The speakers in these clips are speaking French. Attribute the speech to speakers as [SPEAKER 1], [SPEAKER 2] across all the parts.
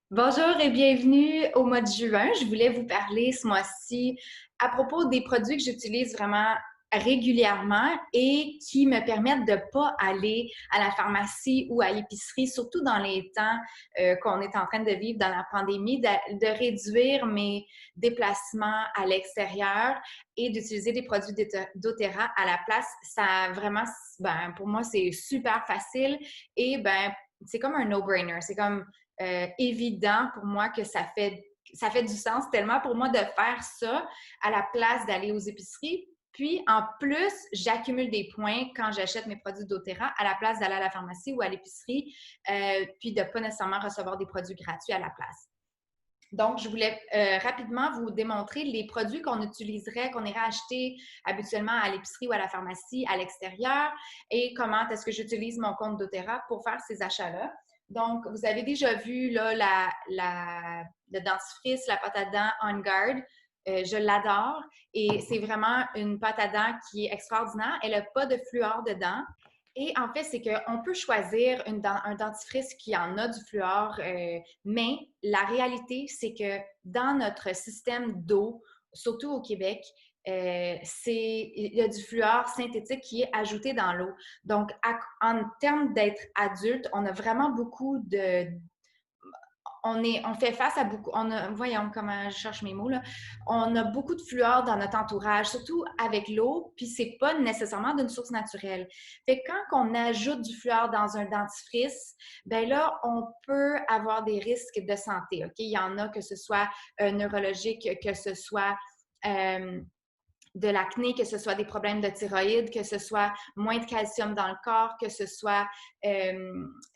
[SPEAKER 1] Bonjour et bienvenue au mois de juin. Je voulais vous parler ce mois-ci à propos des produits que j'utilise vraiment régulièrement et qui me permettent de ne pas aller à la pharmacie ou à l'épicerie, surtout dans les temps qu'on est en train de vivre dans la pandémie, de réduire mes déplacements à l'extérieur et d'utiliser des produits d'Otera à la place. Ça vraiment, ben, pour moi, c'est super facile et ben, c'est comme un no-brainer. C'est comme évident pour moi que ça fait du sens tellement pour moi de faire ça à la place d'aller aux épiceries. Puis, en plus, j'accumule des points quand j'achète mes produits d'Otera à la place d'aller à la pharmacie ou à l'épicerie, puis de ne pas nécessairement recevoir des produits gratuits à la place. Donc, je voulais rapidement vous démontrer les produits qu'on utiliserait, qu'on irait acheter habituellement à l'épicerie ou à la pharmacie à l'extérieur et comment est-ce que j'utilise mon compte doTERRA pour faire ces achats-là. Donc, vous avez déjà vu là, le dentifrice, la pâte à dents On Guard. Je l'adore et c'est vraiment une pâte à dents qui est extraordinaire. Elle n'a pas de fluor dedans. Et en fait, c'est qu'on peut choisir un dentifrice qui en a du fluor, mais la réalité, c'est que dans notre système d'eau, surtout au Québec, il y a du fluor synthétique qui est ajouté dans l'eau. Donc, en termes d'être adulte, on a vraiment beaucoup de, on fait face à beaucoup, voyons comment je cherche mes mots, là. On a beaucoup de fluor dans notre entourage, surtout avec l'eau, puis c'est pas nécessairement d'une source naturelle. Fait que quand on ajoute du fluor dans un dentifrice, ben là, on peut avoir des risques de santé, OK? Il y en a que ce soit neurologique, que ce soit euh, de l'acné, que ce soit des problèmes de thyroïde, que ce soit moins de calcium dans le corps, que ce soit, je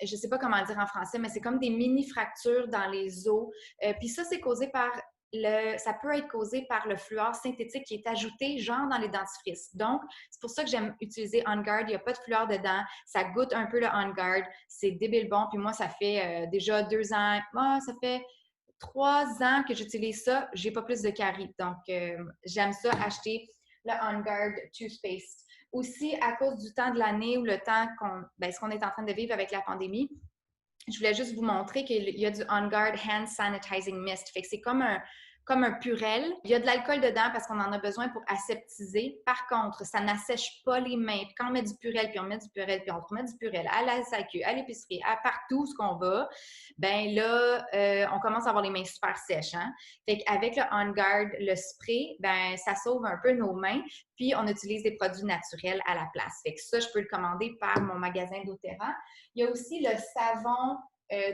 [SPEAKER 1] ne sais pas comment dire en français, mais c'est comme des mini-fractures dans les os. Puis ça, c'est causé par ça peut être causé par le fluor synthétique qui est ajouté, genre dans les dentifrices. Donc, c'est pour ça que j'aime utiliser On Guard. Il n'y a pas de fluor dedans. Ça goûte un peu le On Guard. C'est débile bon. Puis moi, ça fait déjà 2 ans. Ça fait 3 ans que j'utilise ça, j'ai pas plus de caries. Donc, j'aime ça acheter le On Guard Toothpaste. Aussi, à cause du temps de l'année ou le temps ce qu'on est en train de vivre avec la pandémie, je voulais juste vous montrer qu'il y a du On Guard Hand Sanitizing Mist. Fait que c'est comme un purel. Il y a de l'alcool dedans parce qu'on en a besoin pour aseptiser. Par contre, ça n'assèche pas les mains. Puis quand on met du purel, puis on met du purel, puis on remet du purel à la SAQ, à l'épicerie, à partout ce qu'on va, ben là, on commence à avoir les mains super sèches. Hein? Fait qu'avec le On Guard, le spray, ben ça sauve un peu nos mains. Puis on utilise des produits naturels à la place. Fait que ça, je peux le commander par mon magasin doTERRA. Il y a aussi le savon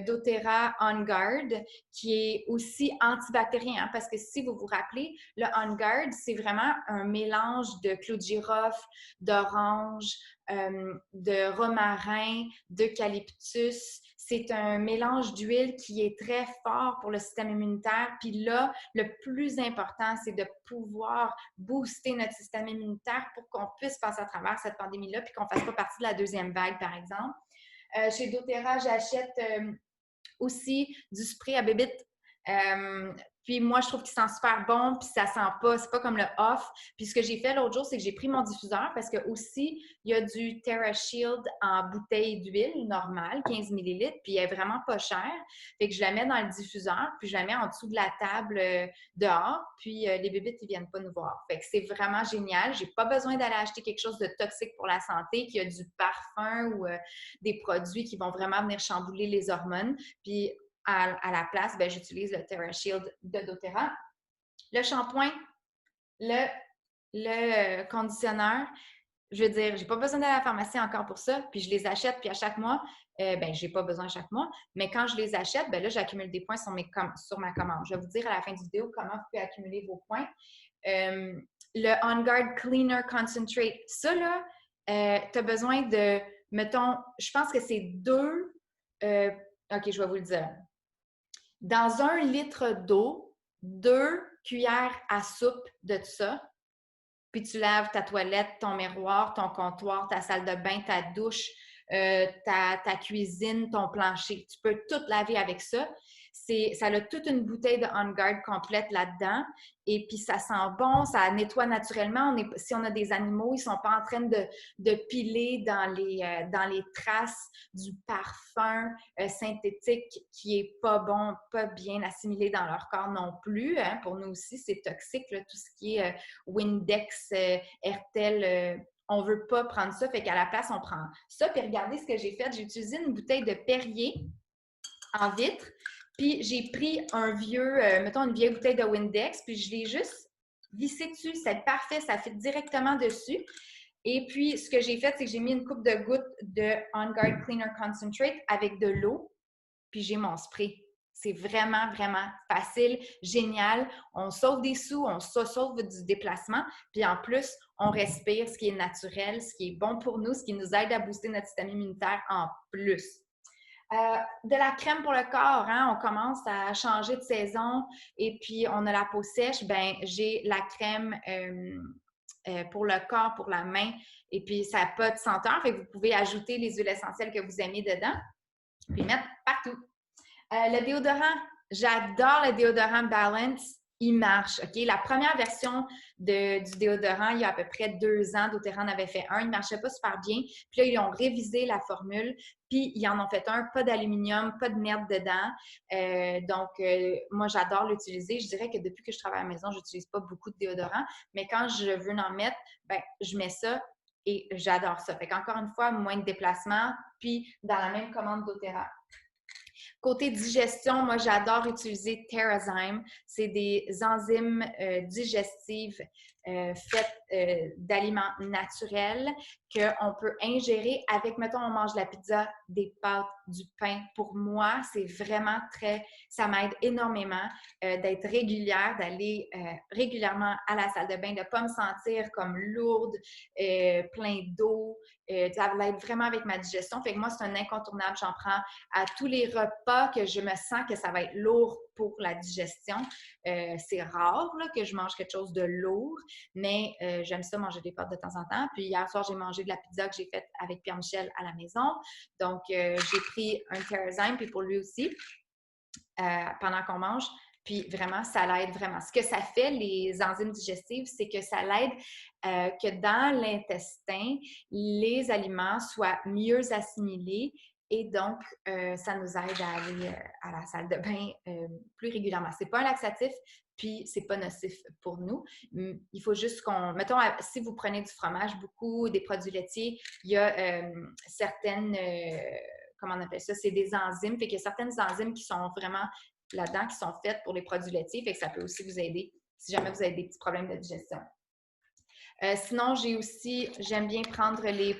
[SPEAKER 1] doTERRA On Guard, qui est aussi antibactérien, hein, parce que si vous vous rappelez, le On Guard, c'est vraiment un mélange de clou de girofle, d'orange, de romarin, d'eucalyptus. C'est un mélange d'huile qui est très fort pour le système immunitaire. Puis là, le plus important, c'est de pouvoir booster notre système immunitaire pour qu'on puisse passer à travers cette pandémie-là, puis qu'on ne fasse pas partie de la deuxième vague, par exemple. Chez doTERRA, j'achète aussi du spray à bébite. Puis moi, je trouve qu'il sent super bon, puis ça sent pas, c'est pas comme le off. Puis ce que j'ai fait l'autre jour, c'est que j'ai pris mon diffuseur parce que aussi, il y a du TerraShield en bouteille d'huile normale, 15 millilitres, puis elle est vraiment pas chère. Fait que je la mets dans le diffuseur, puis je la mets en dessous de la table dehors, puis les bébites, ils viennent pas nous voir. Fait que c'est vraiment génial. J'ai pas besoin d'aller acheter quelque chose de toxique pour la santé, qui a du parfum ou des produits qui vont vraiment venir chambouler les hormones. Puis à la place, ben, j'utilise le TerraShield de doTERRA. Le shampoing, le conditionneur, je veux dire, j'ai pas besoin d'aller à la pharmacie encore pour ça, puis je les achète, puis à chaque mois, ben, j'ai pas besoin chaque mois, mais quand je les achète, ben là, j'accumule des points sur ma commande. Je vais vous dire à la fin de la vidéo comment vous pouvez accumuler vos points. Le On Guard Cleaner Concentrate, ça, là, tu as besoin de, mettons, je pense que c'est OK, je vais vous le dire. Dans 1 litre d'eau, 2 cuillères à soupe de ça, puis tu laves ta toilette, ton miroir, ton comptoir, ta salle de bain, ta douche, ta cuisine, ton plancher. Tu peux tout laver avec ça. Ça a toute une bouteille de On Guard complète là-dedans. Et puis, ça sent bon, ça nettoie naturellement. Si on a des animaux, ils ne sont pas en train de piler dans les traces du parfum synthétique qui n'est pas bon, pas bien assimilé dans leur corps non plus. Hein. Pour nous aussi, c'est toxique, là, tout ce qui est Windex, Hertel. On ne veut pas prendre ça, fait qu'à la place, on prend ça. Puis regardez ce que j'ai fait. J'ai utilisé une bouteille de Perrier en vitre. Puis j'ai pris mettons une vieille bouteille de Windex, puis je l'ai juste vissé dessus. C'est parfait, ça fit directement dessus. Et puis, ce que j'ai fait, c'est que j'ai mis une coupe de gouttes de On Guard Cleaner Concentrate avec de l'eau, puis j'ai mon spray. C'est vraiment, vraiment facile, génial. On sauve des sous, on sauve du déplacement, puis en plus, on respire ce qui est naturel, ce qui est bon pour nous, ce qui nous aide à booster notre système immunitaire en plus. De la crème pour le corps, hein, on commence à changer de saison et puis on a la peau sèche, ben j'ai la crème pour le corps, pour la main et puis ça n'a pas de senteur, fait que vous pouvez ajouter les huiles essentielles que vous aimez dedans puis mettre partout. Le déodorant, j'adore le déodorant Balance. Il marche, OK? La première version du déodorant, il y a à peu près 2 ans, doTERRA en avait fait un. Il ne marchait pas super bien. Puis là, ils ont révisé la formule. Puis, ils en ont fait un, pas d'aluminium, pas de merde dedans. Donc, moi, j'adore l'utiliser. Je dirais que depuis que je travaille à la maison, je n'utilise pas beaucoup de déodorant. Mais quand je veux en mettre, ben, je mets ça et j'adore ça. Fait qu'encore une fois, moins de déplacement. Puis, dans la même commande doTERRA. Côté digestion, moi, j'adore utiliser TerraZyme. C'est des enzymes digestives faites d'aliments naturels qu'on peut ingérer avec, mettons, on mange de la pizza, des pâtes, du pain. Pour moi, c'est vraiment ça m'aide énormément d'être régulière, d'aller régulièrement à la salle de bain, de ne pas me sentir comme lourde, plein d'eau. Ça l'aide vraiment avec ma digestion. Fait que moi, c'est un incontournable. J'en prends à tous les repas que je me sens que ça va être lourd pour la digestion. C'est rare là, que je mange quelque chose de lourd, mais j'aime ça manger des pâtes de temps en temps. Puis hier soir, j'ai mangé de la pizza que j'ai faite avec Pierre-Michel à la maison. Donc, j'ai pris un TerraZyme, puis pour lui aussi, pendant qu'on mange. Puis vraiment, ça l'aide vraiment. Ce que ça fait, les enzymes digestives, c'est que ça l'aide que dans l'intestin, les aliments soient mieux assimilés et donc, ça nous aide à aller à la salle de bain plus régulièrement. C'est pas un laxatif, puis c'est pas nocif pour nous. Il faut juste mettons, si vous prenez du fromage beaucoup, des produits laitiers, il y a certaines, comment on appelle ça, c'est des enzymes. Fait qu'il y a certaines enzymes qui sont vraiment là-dedans, qui sont faites pour les produits laitiers. Fait que ça peut aussi vous aider si jamais vous avez des petits problèmes de digestion. Sinon, j'aime bien prendre les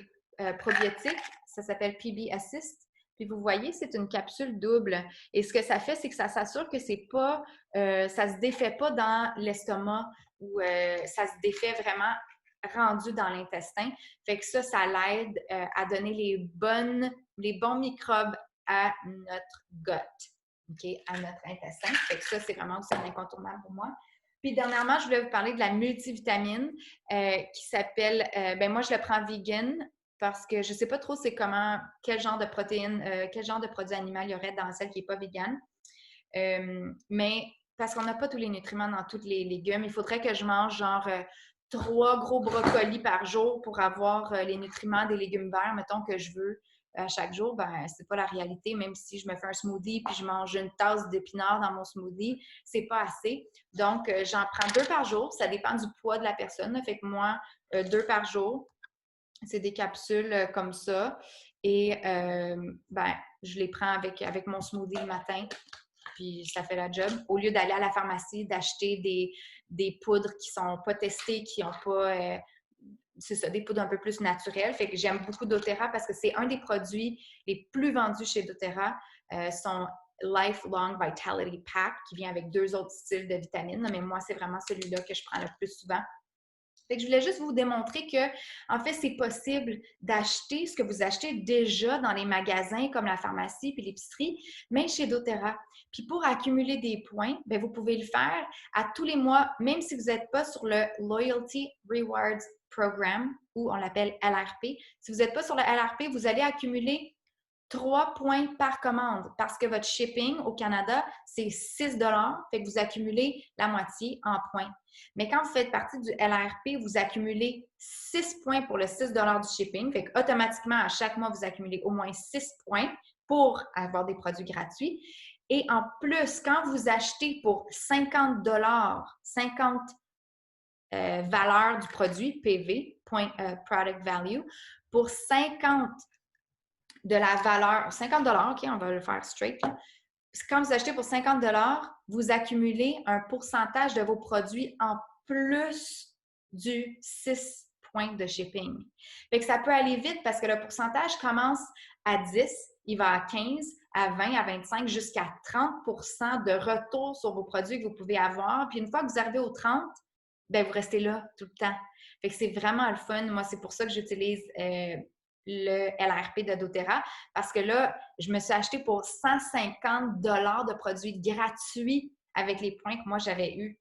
[SPEAKER 1] probiotiques. Ça s'appelle PB Assist. Puis vous voyez, c'est une capsule double. Et ce que ça fait, c'est que ça s'assure que c'est pas, ça se défait pas dans l'estomac ou ça se défait vraiment rendu dans l'intestin. Fait que ça l'aide à donner les bons microbes à notre gut, okay, à notre intestin. Fait que ça, c'est vraiment aussi un incontournable pour moi. Puis dernièrement, je voulais vous parler de la multivitamine qui s'appelle, moi je le prends vegan parce que je ne sais pas trop quel genre de protéines, quel genre de produit animal il y aurait dans celle qui n'est pas vegan. Mais parce qu'on n'a pas tous les nutriments dans tous les légumes, il faudrait que je mange genre 3 gros brocolis par jour pour avoir les nutriments des légumes verts, mettons que je veux chaque jour. Ben c'est pas la réalité. Même si je me fais un smoothie puis je mange une tasse d'épinards dans mon smoothie, c'est pas assez. Donc, j'en prends 2 par jour. Ça dépend du poids de la personne. Là. Fait que moi, 2 par jour, c'est des capsules comme ça. Et je les prends avec mon smoothie le matin. Puis ça fait la job. Au lieu d'aller à la pharmacie, d'acheter des poudres qui sont pas testées, qui n'ont pas... c'est ça, des poudres un peu plus naturelles. Fait que j'aime beaucoup doTERRA parce que c'est un des produits les plus vendus chez doTERRA. Son Lifelong Vitality Pack qui vient avec 2 autres styles de vitamines. Mais moi, c'est vraiment celui-là que je prends le plus souvent. Fait que je voulais juste vous démontrer que, en fait, c'est possible d'acheter ce que vous achetez déjà dans les magasins comme la pharmacie puis l'épicerie, mais chez doTERRA. Puis pour accumuler des points, bien, vous pouvez le faire à tous les mois, même si vous n'êtes pas sur le Loyalty Rewards Program, ou on l'appelle LRP. Si vous n'êtes pas sur le LRP, vous allez accumuler 3 points par commande parce que votre shipping au Canada, c'est 6 fait que vous accumulez la moitié en points. Mais quand vous faites partie du LRP, vous accumulez 6 points pour le 6 du shipping. Fait que automatiquement, à chaque mois, vous accumulez au moins 6 points pour avoir des produits gratuits. Et en plus, quand vous achetez pour 50 50 valeurs du produit, PV, Product Value, pour 50 de la valeur, 50 OK, on va le faire straight. Là. Quand vous achetez pour 50 vous accumulez un pourcentage de vos produits en plus du 6 points de shipping. Fait que ça peut aller vite parce que le pourcentage commence à 10, il va à 15, à 20, à 25, jusqu'à 30 de retour sur vos produits que vous pouvez avoir. Puis une fois que vous arrivez aux 30, bien, vous restez là tout le temps. Fait que c'est vraiment le fun. Moi, c'est pour ça que j'utilise le LRP de doTERRA parce que là, je me suis acheté pour 150 de produits gratuits avec les points que moi j'avais eus.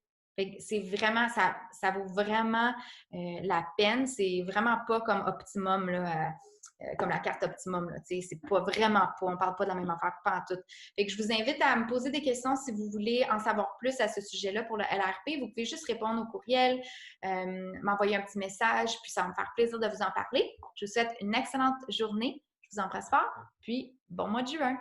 [SPEAKER 1] C'est vraiment, ça vaut vraiment la peine. C'est vraiment pas comme Optimum, là, comme la carte Optimum. C'est pas vraiment pas, on parle pas de la même affaire, pas en tout. Fait que je vous invite à me poser des questions si vous voulez en savoir plus à ce sujet-là pour le LRP. Vous pouvez juste répondre au courriel, m'envoyer un petit message, puis ça va me faire plaisir de vous en parler. Je vous souhaite une excellente journée. Je vous embrasse fort, puis bon mois de juin.